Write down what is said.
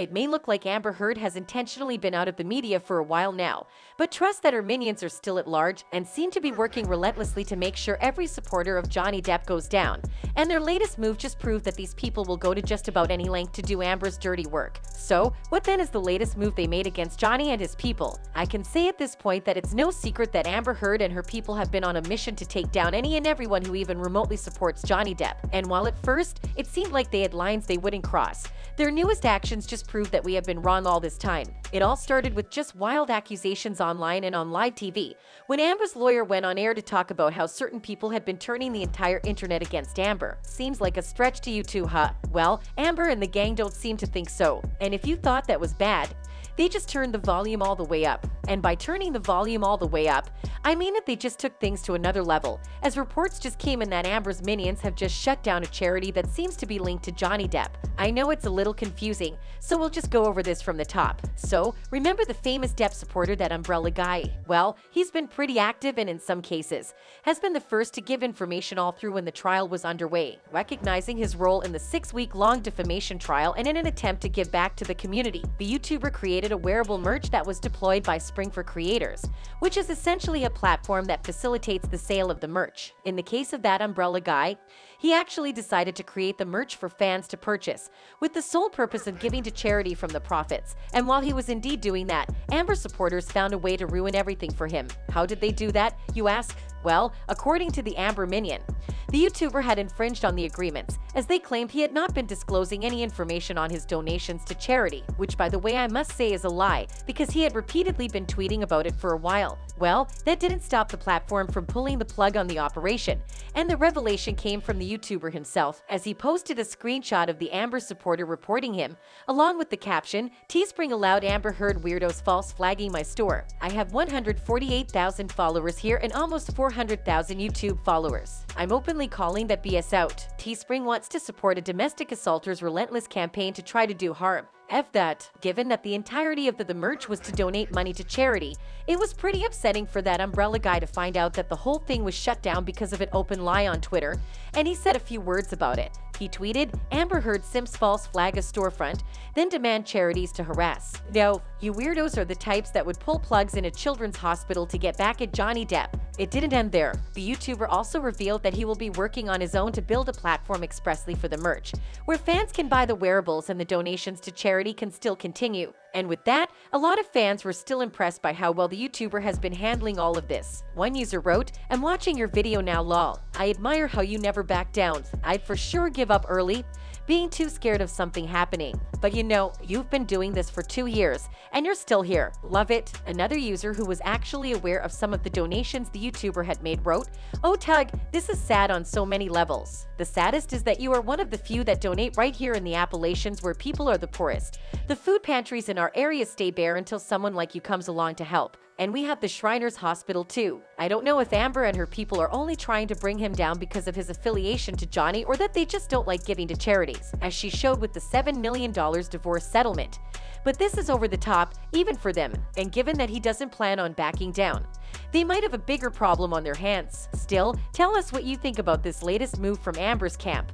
It may look like Amber Heard has intentionally been out of the media for a while now, but trust that her minions are still at large and seem to be working relentlessly to make sure every supporter of Johnny Depp goes down. And their latest move just proved that these people will go to just about any length to do Amber's dirty work. So, what then is the latest move they made against Johnny and his people? I can say at this point that it's no secret that Amber Heard and her people have been on a mission to take down any and everyone who even remotely supports Johnny Depp. And while at first, it seemed like they had lines they wouldn't cross, their newest actions just proved that we have been wrong all this time. It all started with just wild accusations online and on live TV, when Amber's lawyer went on air to talk about how certain people had been turning the entire internet against Amber. Seems like a stretch to you two, huh? Well, Amber and the gang don't seem to think so. And if you thought that was bad, they just turned the volume all the way up. And by turning the volume all the way up, I mean that they just took things to another level, as reports just came in that Amber's minions have just shut down a charity that seems to be linked to Johnny Depp. I know it's a little confusing, so we'll just go over this from the top. So, remember the famous Depp supporter, that umbrella guy? Well, he's been pretty active and in some cases has been the first to give information all through when the trial was underway, recognizing his role in the 6-week-long defamation trial. And in an attempt to give back to the community, the YouTuber created a wearable merch that was deployed by Spring for Creators, which is essentially a platform that facilitates the sale of the merch. In the case of that umbrella guy, he actually decided to create the merch for fans to purchase, with the sole purpose of giving to charity from the profits. And while he was indeed doing that, Amber supporters found a way to ruin everything for him. How did they do that, you ask? Well, according to the Amber Minion, the YouTuber had infringed on the agreements, as they claimed he had not been disclosing any information on his donations to charity, which, by the way, I must say is a lie, because he had repeatedly been tweeting about it for a while. Well, that didn't stop the platform from pulling the plug on the operation, and the revelation came from the YouTuber himself, as he posted a screenshot of the Amber supporter reporting him, along with the caption, "Teespring allowed Amber Heard weirdos false flagging my store. I have 148,000 followers here and almost 400,000 YouTube followers. I'm openly calling that BS out. Teespring wants to support a domestic assaulter's relentless campaign to try to do harm. F that." Given that the entirety of the merch was to donate money to charity, it was pretty upsetting for that umbrella guy to find out that the whole thing was shut down because of an open lie on Twitter, and he said a few words about it. He tweeted, "Amber Heard simps false flag a storefront, then demand charities to harass. No, you weirdos are the types that would pull plugs in a children's hospital to get back at Johnny Depp." It didn't end there. The YouTuber also revealed that he will be working on his own to build a platform expressly for the merch, where fans can buy the wearables and the donations to charity can still continue. And with that, a lot of fans were still impressed by how well the YouTuber has been handling all of this. One user wrote, "I'm watching your video now, lol. I admire how you never back down. I'd for sure give up early, being too scared of something happening. But you know, you've been doing this for 2 years, and you're still here. Love it." Another user who was actually aware of some of the donations the YouTuber had made wrote, "Oh Tug, this is sad on so many levels. The saddest is that you are one of the few that donate right here in the Appalachians, where people are the poorest. The food pantries in our area stay bare until someone like you comes along to help. And we have the Shriners Hospital too. I don't know if Amber and her people are only trying to bring him down because of his affiliation to Johnny, or that they just don't like giving to charities, as she showed with the $7 million divorce settlement. But this is over the top, even for them, and given that he doesn't plan on backing down, they might have a bigger problem on their hands. Still, tell us what you think about this latest move from Amber's camp.